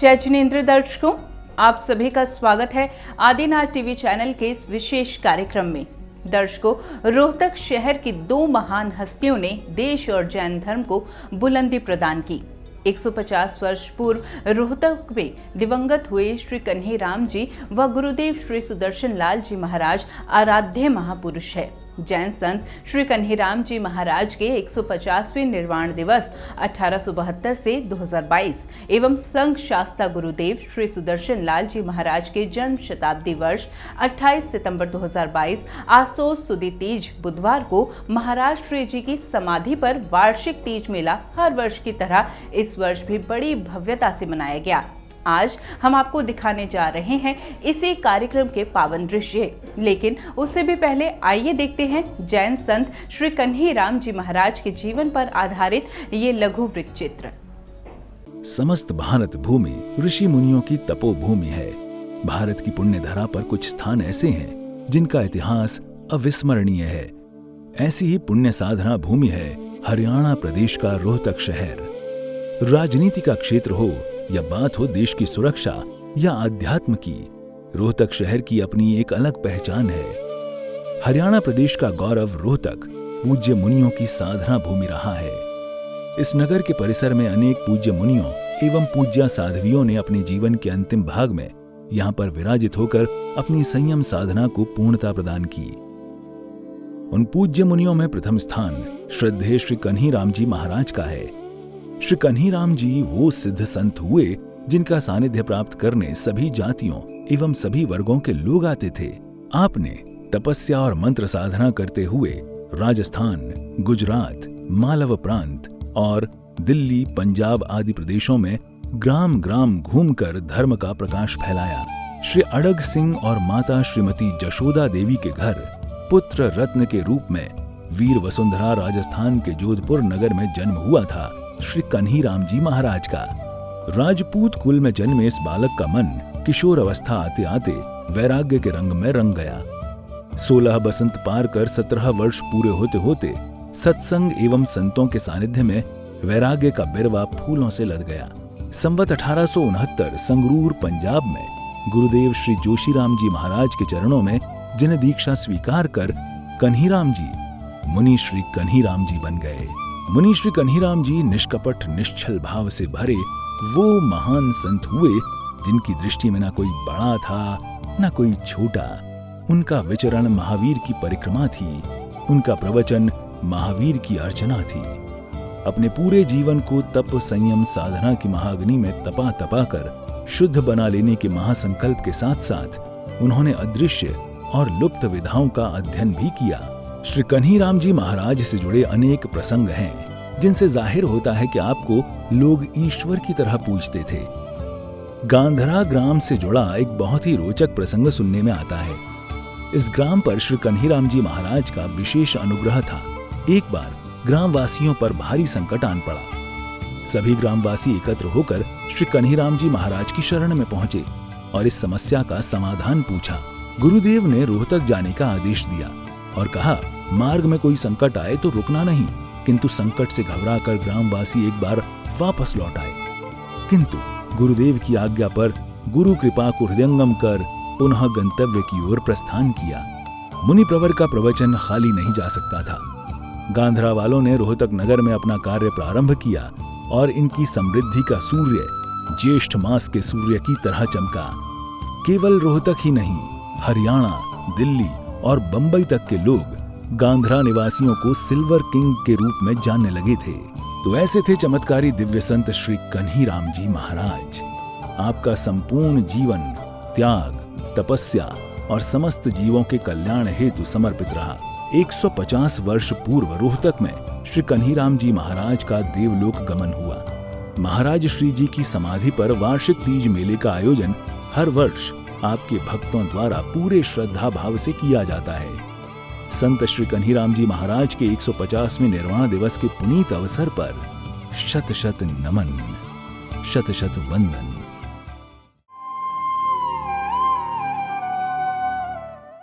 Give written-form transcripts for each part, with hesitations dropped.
जय जिनेंद्र दर्शकों, आप सभी का स्वागत है आदिनाथ टीवी चैनल के इस विशेष कार्यक्रम में। दर्शकों, रोहतक शहर की दो महान हस्तियों ने देश और जैन धर्म को बुलंदी प्रदान की। 150 वर्ष पूर्व रोहतक में दिवंगत हुए श्री कन्हीराम जी व गुरुदेव श्री सुदर्शन लाल जी महाराज आराध्य महापुरुष है। जैन संत श्री कन्हीराम जी महाराज के 150वें निर्वाण दिवस 1872 से 2022 एवं संघ शास्ता गुरुदेव श्री सुदर्शन लाल जी महाराज के जन्म शताब्दी वर्ष 28 सितंबर 2022 आसोस सुदी तीज बुधवार को महाराष्ट्र जी की समाधि पर वार्षिक तीज मेला हर वर्ष की तरह इस वर्ष भी बड़ी भव्यता से मनाया गया। आज हम आपको दिखाने जा रहे हैं इसी कार्यक्रम के पावन दृश्य, लेकिन उससे भी पहले आइए देखते हैं जैन संत श्री कन्हीराम जी महाराज के जीवन पर आधारित ये लघु वृत्त चित्र। समस्त भारत भूमि ऋषि मुनियों की तपोभूमि है। भारत की पुण्य धरा पर कुछ स्थान ऐसे हैं जिनका इतिहास अविस्मरणीय है। ऐसी ही पुण्य साधना भूमि है हरियाणा प्रदेश का रोहतक शहर। राजनीति का क्षेत्र हो या बात हो देश की सुरक्षा या अध्यात्म की, रोहतक शहर की अपनी एक अलग पहचान है। हरियाणा प्रदेश का गौरव रोहतक पूज्य मुनियों की साधना भूमि रहा है। इस नगर के परिसर में अनेक पूज्य मुनियों एवं पूज्या साध्वियों ने अपने जीवन के अंतिम भाग में यहाँ पर विराजित होकर अपनी संयम साधना को पूर्णता प्रदान की। उन पूज्य मुनियों में प्रथम स्थान श्रद्धेय श्री कन्हीराम जी महाराज का है। श्री कन्हीराम जी वो सिद्ध संत हुए जिनका सानिध्य प्राप्त करने सभी जातियों एवं सभी वर्गों के लोग आते थे। आपने तपस्या और मंत्र साधना करते हुए राजस्थान, गुजरात, मालव प्रांत और दिल्ली, पंजाब आदि प्रदेशों में ग्राम ग्राम घूमकर धर्म का प्रकाश फैलाया। श्री अड़ग सिंह और माता श्रीमती जशोदा देवी के घर पुत्र रत्न के रूप में वीर वसुंधरा राजस्थान के जोधपुर नगर में जन्म हुआ था श्री कन्हीराम जी महाराज का। राजपूत कुल में जन्मे इस बालक का मन किशोर अवस्था आते आते वैराग्य के रंग में रंग गया। 16 बसंत पार कर 17 वर्ष पूरे होते होते सत्संग एवं संतों के सानिध्य में वैराग्य का बिरवा फूलों से लद गया। संवत 1869 संगरूर पंजाब में गुरुदेव श्री जोशीराम जी महाराज के चरणों में जिन दीक्षा स्वीकार कर कन्हीराम जी मुनि श्री कन्हीराम जी बन गए। मुनि श्री कन्हीराम जी निष्कपट निश्चल भाव से भरे वो महान संत हुए जिनकी दृष्टि में न कोई बड़ा था न कोई छोटा। उनका विचरण महावीर की परिक्रमा थी, उनका प्रवचन महावीर की अर्चना थी। अपने पूरे जीवन को तप संयम साधना की महाअग्नि में तपा तपा कर शुद्ध बना लेने के महासंकल्प के साथ साथ उन्होंने अदृश्य और लुप्त विधाओं का अध्ययन भी किया। श्री कन्हीराम जी महाराज से जुड़े अनेक प्रसंग हैं जिनसे जाहिर होता है कि आपको लोग ईश्वर की तरह पूजते थे। गांधरा ग्राम से जुड़ा एक बहुत ही रोचक प्रसंग सुनने में आता है। इस ग्राम पर श्री कन्हीराम जी महाराज का विशेष अनुग्रह था। एक बार ग्रामवासियों पर भारी संकट आन पड़ा। सभी ग्रामवासी एकत्र होकर श्री कन्हीराम जी महाराज की शरण में पहुंचे और इस समस्या का समाधान पूछा। गुरुदेव ने रोहतक जाने का आदेश दिया और कहा, मार्ग में कोई संकट आए तो रुकना नहीं, किंतु संकट से घबराकर ग्रामवासी एक बार वापस लौट आए। किंतु गुरुदेव की आज्ञा पर गुरु कृपा को हृदयंगम कर पुनः गंतव्य की ओर प्रस्थान किया। मुनि प्रवर का प्रवचन खाली नहीं जा सकता था। गांधरा वालों ने रोहतक नगर में अपना कार्य प्रारंभ किया और इनकी समृद्धि का सूर्य ज्येष्ठ मास के सूर्य की तरह चमका। केवल रोहतक ही नहीं, हरियाणा, दिल्ली और बंबई तक के लोग गांधरा निवासियों को सिल्वर किंग के रूप में जानने लगे थे। तो ऐसे थे चमत्कारी दिव्य संत श्री कन्हीराम जी महाराज। आपका संपूर्ण जीवन त्याग, तपस्या और समस्त जीवों के कल्याण हेतु समर्पित रहा। 150 वर्ष पूर्व रोहतक में श्री कन्हीराम जी महाराज का देवलोक गमन हुआ। महाराज श्री जी की समाधि पर वार्षिक तीज मेले का आयोजन हर वर्ष आपके भक्तों द्वारा पूरे श्रद्धा भाव से किया जाता है। संत श्री कन्हीराम जी महाराज के 150वें निर्वाण दिवस के पुनीत अवसर पर शत शत नमन, शत शत वंदन।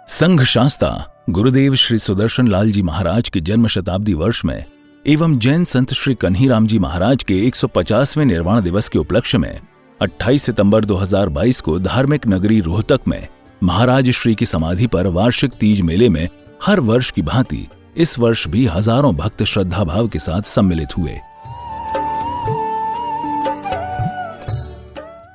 संघ शास्ता गुरुदेव श्री सुदर्शन लाल जी महाराज के जन्म शताब्दी वर्ष में एवं जैन संत श्री कन्हीराम जी महाराज के 150वें निर्वाण दिवस के उपलक्ष्य में 28 सितंबर 2022 को धार्मिक नगरी रोहतक में महाराज श्री की समाधि पर वार्षिक तीज मेले में हर वर्ष की भांति इस वर्ष भी हजारों भक्त श्रद्धा भाव के साथ सम्मिलित हुए।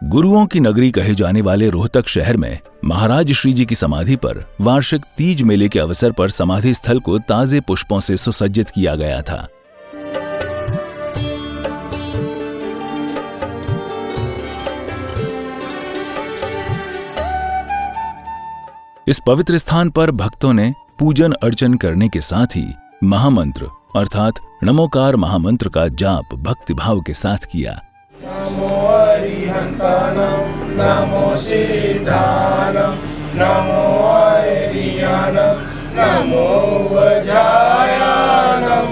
गुरुओं की नगरी कहे जाने वाले रोहतक शहर में महाराज श्री जी की समाधि पर वार्षिक तीज मेले के अवसर पर समाधि स्थल को ताजे पुष्पों से सुसज्जित किया गया था। इस पवित्र स्थान पर भक्तों ने पूजन अर्चन करने के साथ ही महामंत्र अर्थात नमोकार महामंत्र का जाप भक्तिभाव के साथ किया। नमो अरिहंतानम नमो सिद्धानम नमो अरियानम नमो वज्रायानम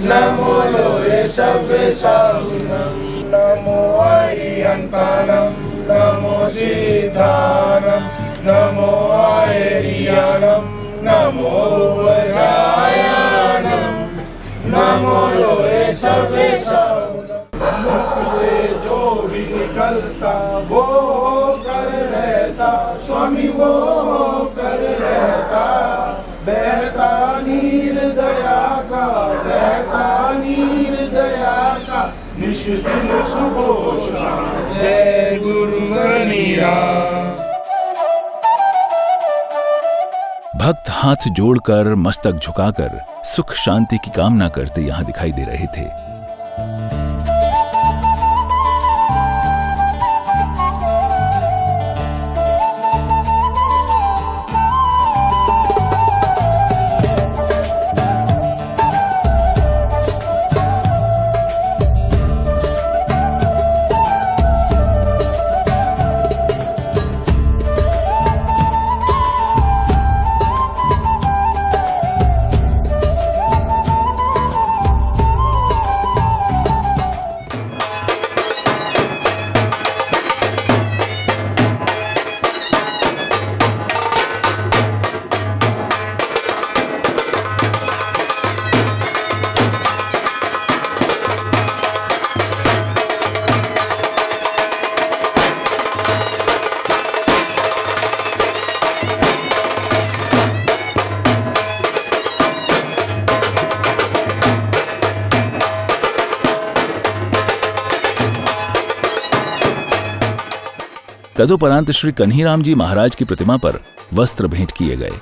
नमो लोये सव्यसाहुनम नमो अरिहंतानम नमो सिद्धानम नमो अरियानम नमो वज्रायानम नमो लोये सव्यसाहुनम। मुझसे जो भी निकलता वो कर रहता स्वामी वो कर रहता बहता नीर दया का बहता नीर दया का निश दिन सुबह शाम जय गुरु कनीरा। भक्त हाथ जोड़कर मस्तक झुकाकर सुख शांति की कामना करते यहां दिखाई दे रहे थे। तदुपरांत श्री कन्हीराम जी महाराज की प्रतिमा पर वस्त्र भेंट किए गए।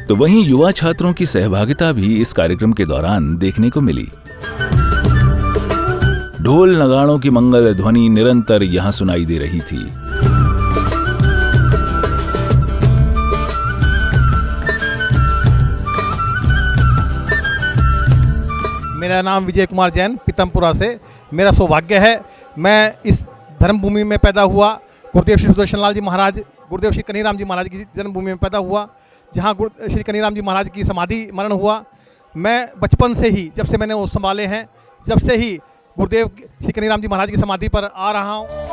तो वहीं युवा छात्रों की सहभागिता भी इस कार्यक्रम के दौरान देखने को मिली। ढोल नगाड़ों की मंगल ध्वनि निरंतर यहां सुनाई दे रही थी। मेरा नाम विजय कुमार जैन पीतमपुरा से। मेरा सौभाग्य है मैं इस धर्मभूमि में पैदा हुआ। गुरुदेव श्री सुदर्शन लाल जी महाराज गुरुदेव श्री कन्हीराम जी महाराज की जन्मभूमि में पैदा हुआ, जहाँ श्री कन्हीराम जी महाराज की समाधि मरण हुआ। मैं बचपन से ही जब से मैंने वो संभाले हैं, जब से ही गुरुदेव श्री कन्हीराम जी महाराज की समाधि पर आ रहा हूँ।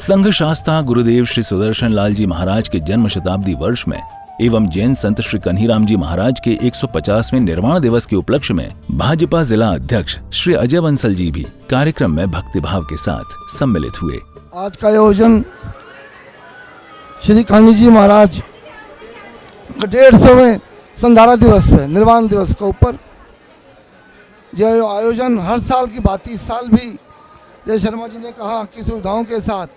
संघ शास्ता गुरुदेव श्री सुदर्शन लाल जी महाराज के जन्म शताब्दी वर्ष में एवं जैन संत श्री कन्हीराम जी महाराज के 150वें निर्वाण दिवस के उपलक्ष्य में भाजपा जिला अध्यक्ष श्री अजय बंसल जी भी कार्यक्रम में भक्तिभाव के साथ सम्मिलित हुए। आज का आयोजन श्री कान्ही जी महाराज 150वें संधारा दिवस पे निर्वाण दिवस के ऊपर यह आयोजन हर साल की भांति इस साल भी जय शर्मा जी ने कहा कि सुविधाओं के साथ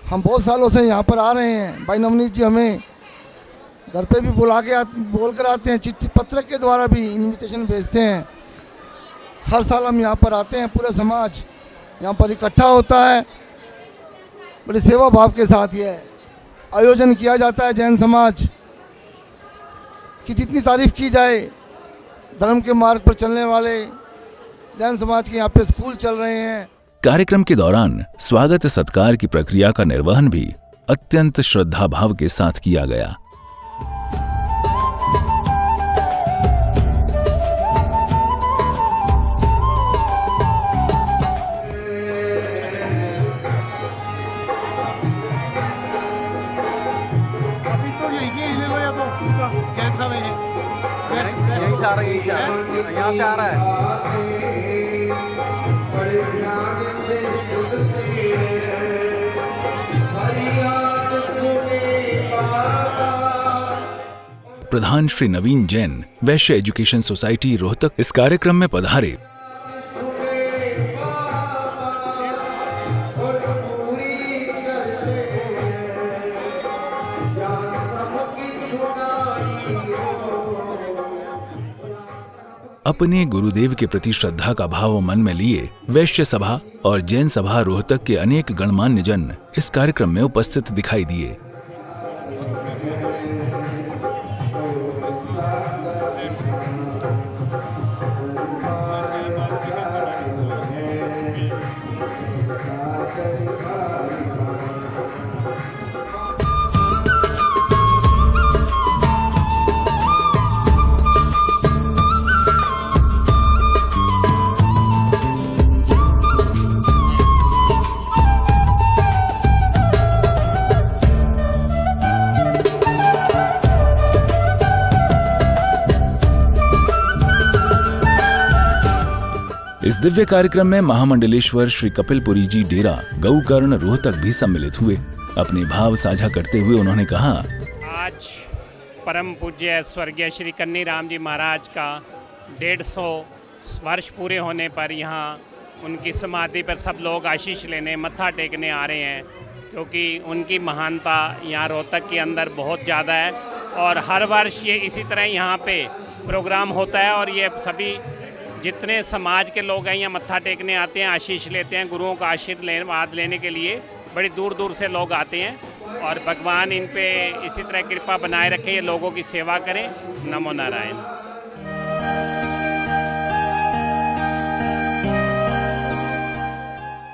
हम बहुत सालों से यहाँ पर आ रहे हैं। भाई नवनीत जी हमें घर पे भी बोल कर आते हैं, चिट्ठी पत्र के द्वारा भी इनविटेशन भेजते हैं। हर साल हम यहाँ पर आते हैं, पूरा समाज यहाँ पर इकट्ठा होता है। बड़ी सेवा भाव के साथ ये आयोजन किया जाता है। जैन समाज की जितनी तारीफ की जाए, धर्म के मार्ग पर चलने वाले जैन समाज के यहाँ पे स्कूल चल रहे हैं। कार्यक्रम के दौरान स्वागत सत्कार की प्रक्रिया का निर्वहन भी अत्यंत श्रद्धा भाव के साथ किया गया। यहाँ से आ रहा है। प्रधान श्री नवीन जैन, वैश्य एजुकेशन सोसाइटी रोहतक, इस कार्यक्रम में पधारे। अपने गुरुदेव के प्रति श्रद्धा का भाव मन में लिए वैश्य सभा और जैन सभा रोहतक के अनेक गणमान्य जन इस कार्यक्रम में उपस्थित दिखाई दिए। इस दिव्य कार्यक्रम में महामंडलेश्वर श्री कपिलपुरी जी डेरा गौकर्ण रोहतक भी सम्मिलित हुए। अपने भाव साझा करते हुए उन्होंने कहा, आज परम पूज्य स्वर्गीय श्री कन्नीराम जी महाराज का 150 वर्ष पूरे होने पर यहाँ उनकी समाधि पर सब लोग आशीष लेने, मत्था टेकने आ रहे हैं, क्योंकि उनकी महानता यहाँ रोहतक के अंदर बहुत ज़्यादा है। और हर वर्ष ये इसी तरह यहाँ पे प्रोग्राम होता है और ये सभी जितने समाज के लोग हैं यहाँ मत्था टेकने आते हैं, आशीष लेते हैं, गुरुओं का आशीर्वाद लेने के लिए बड़ी दूर दूर से लोग आते हैं। और भगवान इन पे इसी तरह कृपा बनाए रखे, ये लोगों की सेवा करें। नमो नारायण।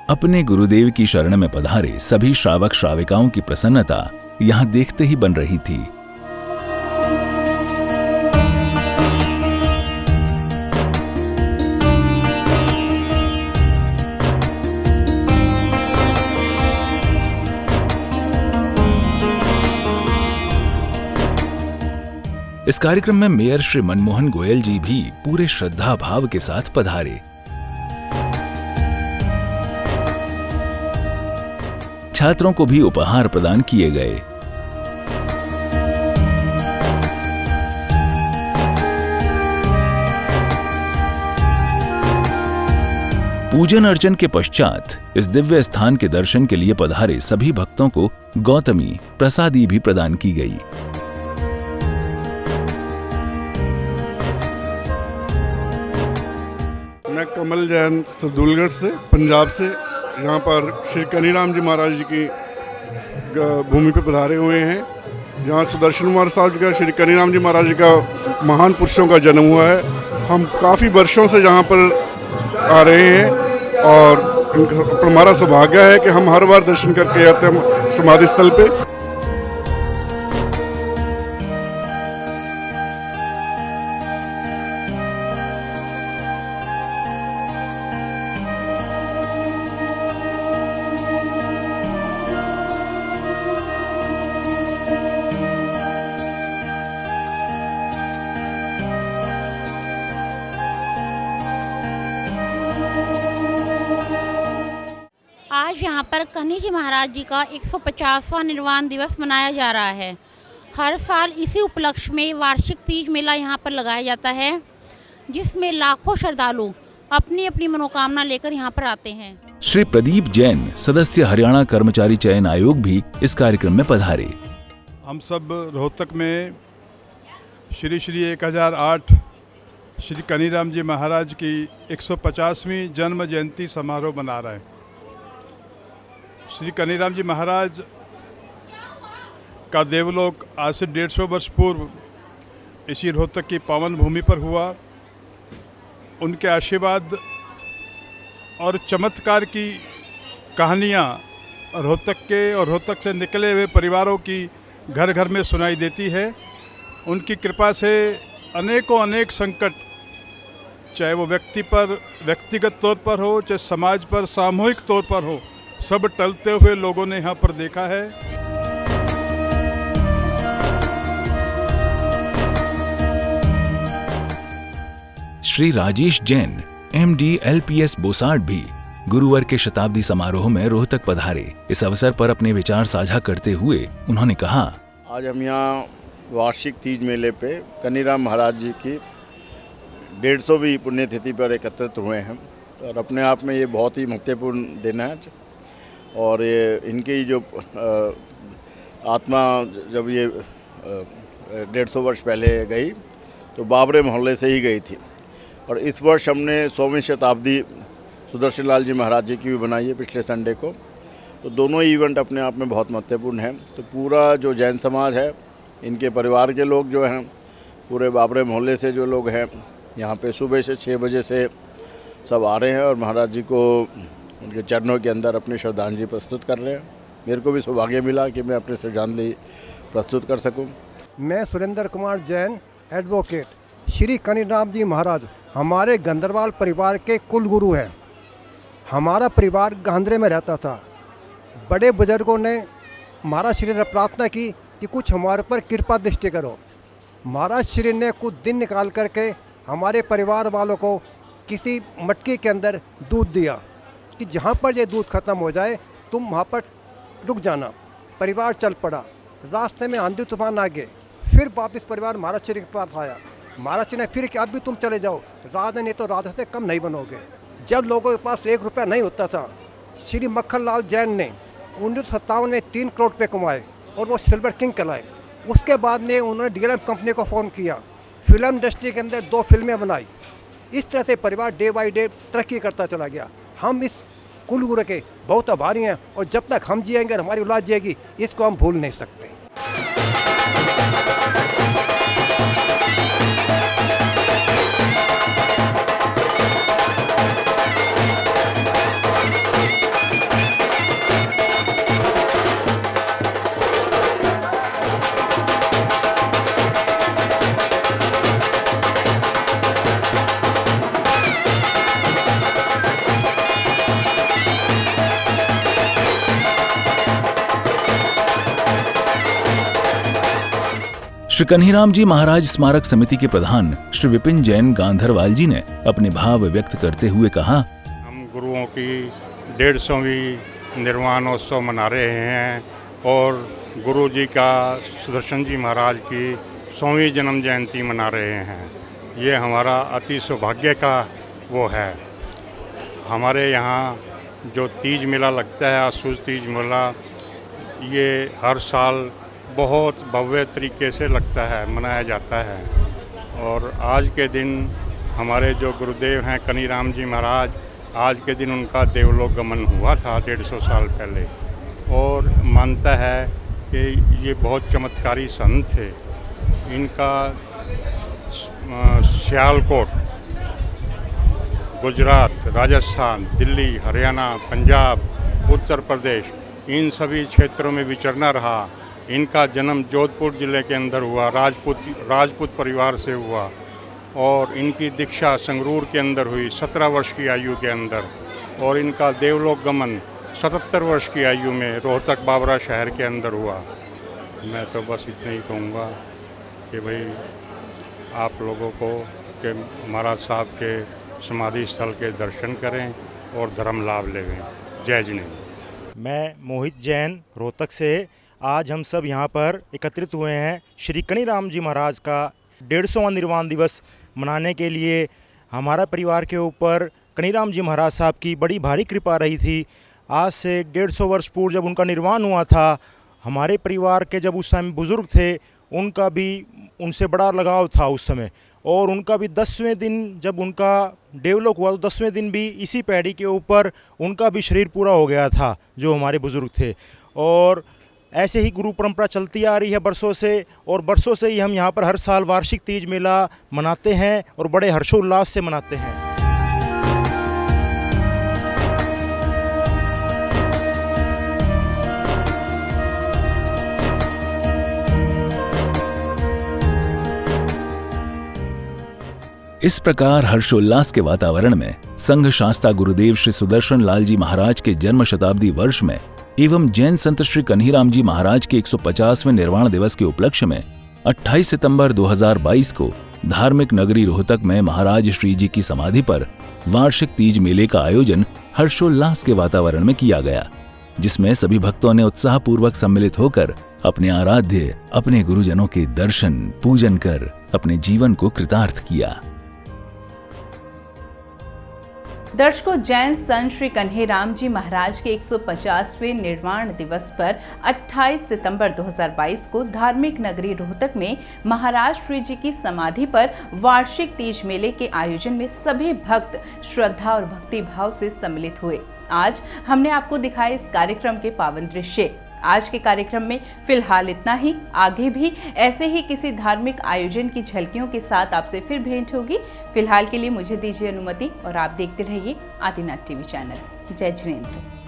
अपने गुरुदेव की शरण में पधारे सभी श्रावक श्राविकाओं की प्रसन्नता यहाँ देखते ही बन रही थी। इस कार्यक्रम में मेयर श्री मनमोहन गोयल जी भी पूरे श्रद्धा भाव के साथ पधारे। छात्रों को भी उपहार प्रदान किए गए। पूजन अर्चन के पश्चात इस दिव्य स्थान के दर्शन के लिए पधारे सभी भक्तों को गौतमी प्रसादी भी प्रदान की गई। मैं कमल जैन सरदुलगढ़ से, पंजाब से यहाँ पर श्री कन्नीराम जी महाराज जी की भूमि पर पधारे हुए हैं। यहाँ सुदर्शन कुमार साहब जी का, श्री कन्नीराम जी महाराज जी का महान पुरुषों का जन्म हुआ है। हम काफ़ी वर्षों से यहाँ पर आ रहे हैं और हमारा सौभाग्य है कि हम हर बार दर्शन करके आते हैं समाधि स्थल पे। आज यहाँ पर कन्नी जी महाराज जी का 150वां निर्वाण दिवस मनाया जा रहा है। हर साल इसी उपलक्ष्य में वार्षिक तीज मेला यहाँ पर लगाया जाता है, जिसमें लाखों श्रद्धालु अपनी अपनी मनोकामना लेकर यहाँ पर आते हैं। श्री प्रदीप जैन, सदस्य हरियाणा कर्मचारी चयन आयोग, भी इस कार्यक्रम में पधारे। हम सब रोहतक में श्री श्री 1008 श्री कनीराम जी महाराज की 150वीं जन्म जयंती समारोह मना रहे हैं। श्री कनीराम जी महाराज का देवलोक आज से 150 वर्ष पूर्व इसी रोहतक की पावन भूमि पर हुआ। उनके आशीर्वाद और चमत्कार की कहानियाँ रोहतक के और रोहतक से निकले हुए परिवारों की घर घर में सुनाई देती है। उनकी कृपा से अनेक संकट, चाहे वो व्यक्ति पर व्यक्तिगत तौर पर हो, चाहे समाज पर सामूहिक तौर पर हो, सब टलते हुए लोगों ने यहाँ पर देखा है। श्री राजेश जैन, MD LPS बोसाड, भी गुरुवार के शताब्दी समारोह में रोहतक पधारे। इस अवसर पर अपने विचार साझा करते हुए उन्होंने कहा, आज हम यहाँ वार्षिक तीज मेले पे कनीराम महाराज जी की 150वीं पुण्यतिथि पर एकत्रित हुए हैं और अपने आप में ये बहुत ही महत्वपूर्ण दिन है। और ये इनकी जो आत्मा जब ये 150 वर्ष पहले गई तो बाबरे मोहल्ले से ही गई थी। और इस वर्ष हमने 100वीं शताब्दी सुदर्शन लाल जी महाराज जी की भी बनाई है पिछले संडे को। तो दोनों इवेंट अपने आप में बहुत महत्वपूर्ण हैं। तो पूरा जो जैन समाज है, इनके परिवार के लोग जो हैं, पूरे बाबरे मोहल्ले से जो लोग हैं, यहाँ पे सुबह से 6 बजे से सब आ रहे हैं और महाराज जी को उनके चरणों के अंदर अपनी श्रद्धांजलि प्रस्तुत कर रहे हैं। मेरे को भी सौभाग्य मिला कि मैं अपनी श्रद्धांजलि प्रस्तुत कर सकूं। मैं सुरेंद्र कुमार जैन, एडवोकेट। श्री कनीराम जी महाराज हमारे गंदरवाल परिवार के कुल गुरु हैं। हमारा परिवार गांधरे में रहता था। बड़े बुजुर्गों ने महाराज श्री ने प्रार्थना की कि कुछ हमारे पर कृपा दृष्टि करो। महाराज श्री ने कुछ दिन निकाल करके हमारे परिवार वालों को किसी मटकी के अंदर दूध दिया कि जहाँ पर ये दूध खत्म हो जाए तुम वहाँ पर रुक जाना। परिवार चल पड़ा। रास्ते में आंधी तूफान आ गए। फिर वापस परिवार महाराज श्री के पास आया। महाराज श्री ने फिर कि अब भी तुम चले जाओ, राधा नहीं तो राधा से कम नहीं बनोगे। जब लोगों के पास 1 रुपया नहीं होता था, श्री मक्खन लाल जैन ने 1957 में 3 करोड़ रुपये कमाए और वो सिल्वर किंग कहलाए। उसके बाद में उन्होंने DLM कंपनी को फ़ोन किया, फिल्म इंडस्ट्री के अंदर 2 फिल्में बनाई। इस तरह से परिवार डे बाई डे तरक्की करता चला गया। हम इस कुल गुरु के बहुत आभारी हैं और जब तक हम जिएंगे और हमारी औलाद जिएगी, इसको हम भूल नहीं सकते। श्री कन्हीराम जी महाराज स्मारक समिति के प्रधान श्री विपिन जैन गांधरवाल जी ने अपने भाव व्यक्त करते हुए कहा, हम गुरुओं की 150वीं निर्वाणोत्सव मना रहे हैं और गुरु जी का सुदर्शन जी महाराज की 100वीं जन्म जयंती मना रहे हैं। ये हमारा अति सौभाग्य का वो है। हमारे यहाँ जो तीज मेला लगता है, आसूज तीज मेला, ये हर साल बहुत भव्य तरीके से लगता है, मनाया जाता है। और आज के दिन हमारे जो गुरुदेव हैं कनीराम जी महाराज, आज के दिन उनका देवलोक गमन हुआ था 150 साल पहले। और मानता है कि ये बहुत चमत्कारी संत थे। इनका सियालकोट, गुजरात, राजस्थान, दिल्ली, हरियाणा, पंजाब, उत्तर प्रदेश, इन सभी क्षेत्रों में विचरना रहा। इनका जन्म जोधपुर ज़िले के अंदर हुआ, राजपूत परिवार से हुआ। और इनकी दीक्षा संगरूर के अंदर हुई 17 वर्ष की आयु के अंदर। और इनका देवलोक गमन 77 वर्ष की आयु में रोहतक बाबरा शहर के अंदर हुआ। मैं तो बस इतना ही कहूँगा कि भाई आप लोगों को कि महाराज साहब के समाधि स्थल के दर्शन करें और धर्म लाभ लें। जय जिनेन्द्र। मैं मोहित जैन, रोहतक से। आज हम सब यहाँ पर एकत्रित हुए हैं श्री कनीराम जी महाराज का 150वां निर्वाण दिवस मनाने के लिए। हमारा परिवार के ऊपर कनीराम जी महाराज साहब की बड़ी भारी कृपा रही थी। आज से 150 वर्ष पूर्व जब उनका निर्वाण हुआ था, हमारे परिवार के जब उस समय बुज़ुर्ग थे, उनका भी उनसे बड़ा लगाव था उस समय। और उनका भी 10वें दिन जब उनका डेवलप हुआ तो 10वें दिन भी इसी पैड़ी के ऊपर उनका भी शरीर पूरा हो गया था, जो हमारे बुज़ुर्ग थे। और ऐसे ही गुरु परंपरा चलती आ रही है बरसों से, और बरसों से ही हम यहाँ पर हर साल वार्षिक तीज मेला मनाते हैं और बड़े हर्षोल्लास से मनाते हैं। इस प्रकार हर्षोल्लास के वातावरण में संघ शास्ता गुरुदेव श्री सुदर्शन लाल जी महाराज के जन्म शताब्दी वर्ष में एवं जैन संत श्री कन्हीराम जी महाराज के 150वें निर्वाण दिवस के उपलक्ष्य में 28 सितंबर 2022 को धार्मिक नगरी रोहतक में महाराज श्री जी की समाधि पर वार्षिक तीज मेले का आयोजन हर्षोल्लास के वातावरण में किया गया, जिसमें सभी भक्तों ने उत्साहपूर्वक सम्मिलित होकर अपने आराध्य अपने गुरुजनों के दर्शन पूजन कर अपने जीवन को कृतार्थ किया। दर्शकों, जैन संत श्री कन्हीराम जी महाराज के 150वें निर्वाण दिवस पर 28 सितंबर 2022 को धार्मिक नगरी रोहतक में महाराज श्री जी की समाधि पर वार्षिक तीज मेले के आयोजन में सभी भक्त श्रद्धा और भक्ति भाव से सम्मिलित हुए। आज हमने आपको दिखाए इस कार्यक्रम के पावन दृश्य। आज के कार्यक्रम में फिलहाल इतना ही। आगे भी ऐसे ही किसी धार्मिक आयोजन की झलकियों के साथ आपसे फिर भेंट होगी। फिलहाल के लिए मुझे दीजिए अनुमति और आप देखते रहिए आदिनाथ टीवी चैनल। जय जिनेंद्र।